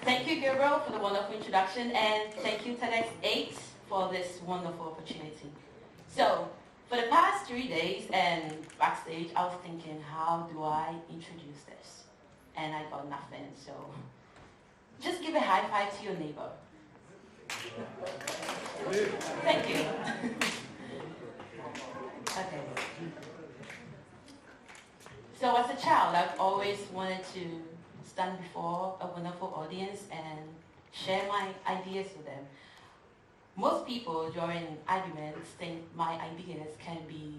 Thank you, Gabriel, for the wonderful introduction, and thank you, TEDx AICS, for this wonderful opportunity. So, for the past 3 days and backstage, I was thinking, how do I introduce this? And I got nothing, so just give a high five to your neighbor. Thank you. Okay. So as a child, I've always wanted to stand before a wonderful audience and share my ideas with them. Most people during arguments think my ideas can be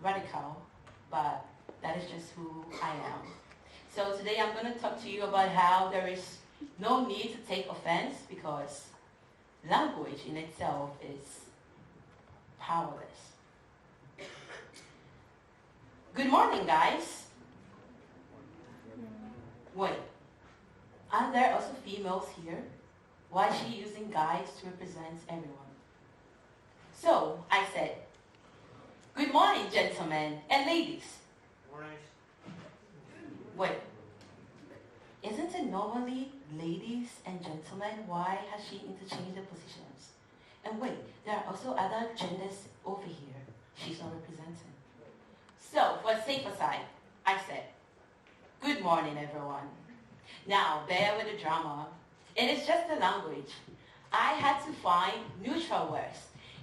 radical, but that is just who I am. So today I'm going to talk to you about how there is no need to take offense because language in itself is powerless. Good morning, guys. Wait, aren't there also females here? Why is she using guys to represent everyone? So, I said, good morning, gentlemen and ladies. Morning. Wait, isn't it normally ladies and gentlemen? Why has she interchanged the positions? And wait, there are also other genders over here she's not representing. So, for a safer side, I said, good morning, everyone. Now, bear with the drama. It is just a language. I had to find neutral words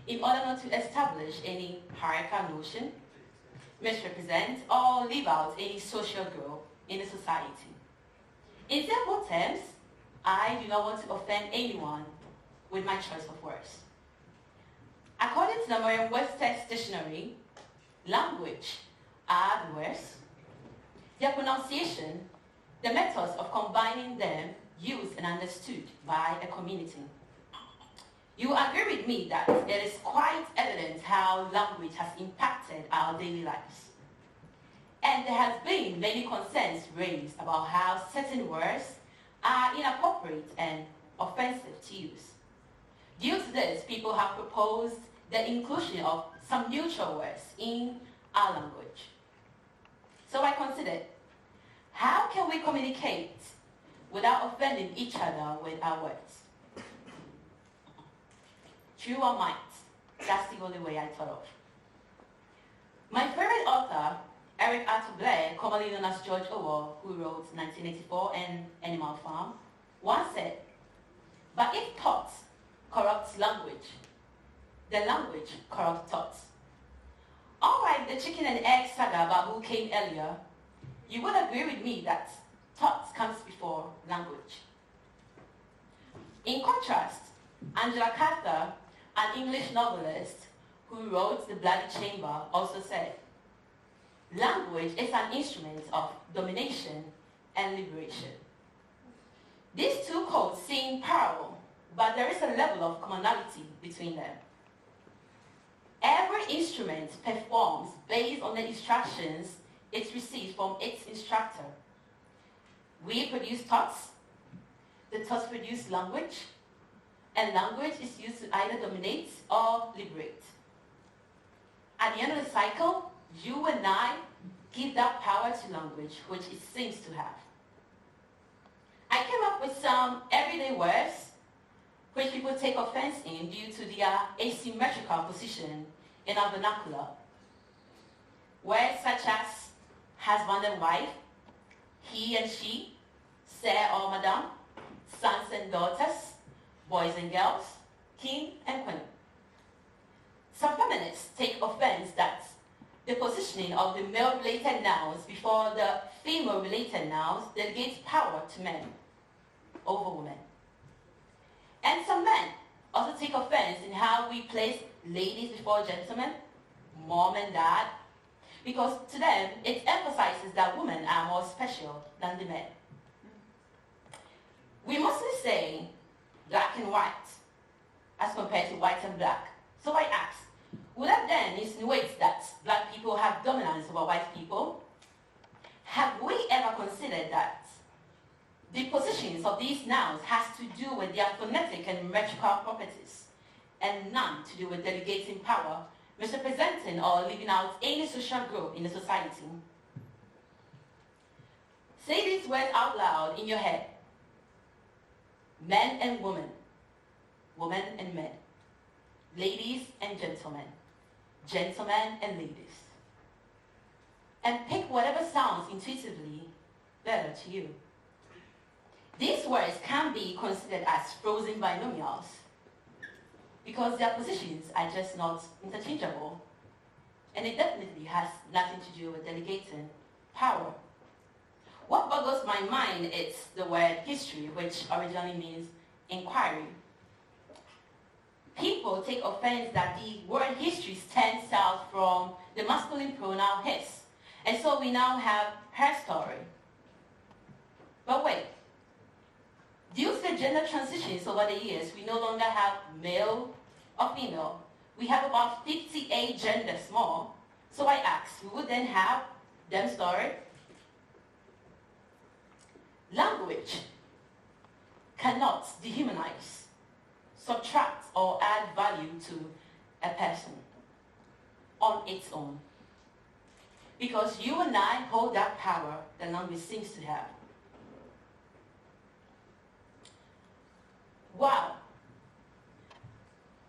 in order not to establish any hierarchical notion, misrepresent, or leave out any social group in the society. In simple terms, I do not want to offend anyone with my choice of words. According to the Merriam-Webster's dictionary, language are the words, their pronunciation, the methods of combining them used and understood by a community. You agree with me that it is quite evident how language has impacted our daily lives. And there has been many concerns raised about how certain words are inappropriate and offensive to use. Due to this, people have proposed the inclusion of some neutral words in our language. So I considered, how can we communicate without offending each other with our words? True or might? That's the only way I thought of. My favorite author, Eric Arthur Blair, commonly known as George Orwell, who wrote 1984 and Animal Farm, once said, but if thought corrupts language, then language corrupts thoughts. Unlike the chicken and egg saga about who came earlier, you would agree with me that thought comes before language. In contrast, Angela Carter, an English novelist who wrote The Bloody Chamber, also said, language is an instrument of domination and liberation. These two quotes seem parallel, but there is a level of commonality between them. Every instrument performs based on the instructions it receives from its instructor. We produce thoughts, the thoughts produce language, and language is used to either dominate or liberate. At the end of the cycle, you and I give that power to language, which it seems to have. I came up with some everyday words which people take offense in due to their asymmetrical position in our vernacular. Words such as husband and wife, he and she, sir or madam, sons and daughters, boys and girls, king and queen. Some feminists take offense that the positioning of the male-related nouns before the female-related nouns delegates power to men over women. And some men also take offense in how we place ladies before gentlemen, mom and dad, because to them it emphasizes that women are more special than the men. We mostly say black and white as compared to white and black. So I ask, would that then insinuate that black people have dominance over white people? Have we ever considered that the positions of these nouns has to do with their phonetic and metrical properties, and none to do with delegating power, misrepresenting or leaving out any social group in the society? Say these words out loud in your head. men and women, women and men, ladies and gentlemen, gentlemen and ladies. And pick whatever sounds intuitively better to you. These words can be considered as frozen binomials because their positions are just not interchangeable. And it definitely has nothing to do with delegating power. What boggles my mind is the word history, which originally means inquiry. People take offense that the word history stands out from the masculine pronoun his. And so we now have her story. But wait, due to the gender transitions over the years, we no longer have male or female. We have about 58 genders more. So I ask, we would then have them story? Language cannot dehumanize, subtract, or add value to a person on its own. Because you and I hold that power that language seems to have. Wow.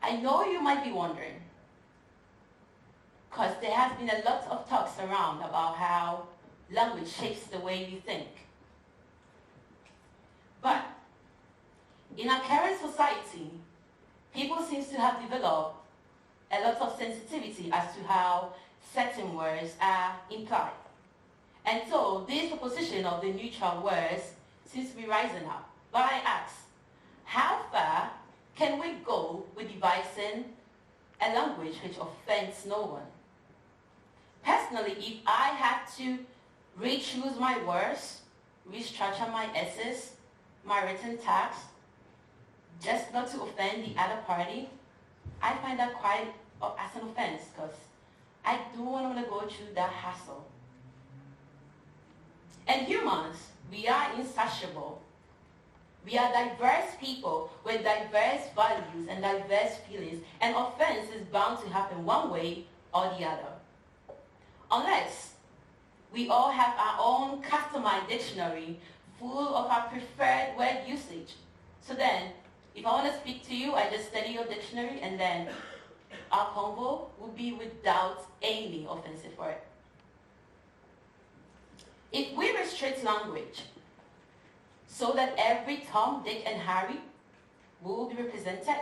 I know you might be wondering, because there has been a lot of talks around about how language shapes the way we think. But in our current society, people seem to have developed a lot of sensitivity as to how certain words are implied. And so this proposition of the neutral words seems to be rising up. But I ask, how far can we go with devising a language which offends no one? Personally, if I had to re-choose my words, restructure my essays, my written text, just not to offend the other party, I find that quite as an offense because I don't want to go through that hassle. And humans, we are insatiable. We are diverse people with diverse values and diverse feelings, and offense is bound to happen one way or the other. Unless we all have our own customized dictionary full of our preferred word usage. So then, if I want to speak to you, I just study your dictionary, and then our convo will be without any offensive word. If we restrict language so that every Tom, Dick, and Harry will be represented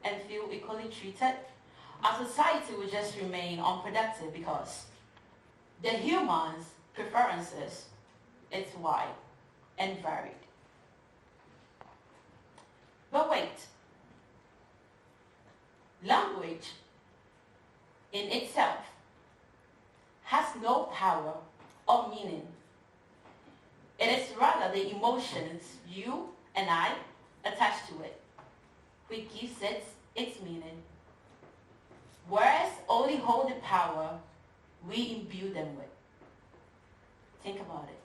and feel equally treated, our society will just remain unproductive because the humans' preferences is wide and varied. But wait, language in itself has no power or meaning. It is rather the emotions you and I attach to it, which gives it its meaning. Words only hold the power we imbue them with. Think about it.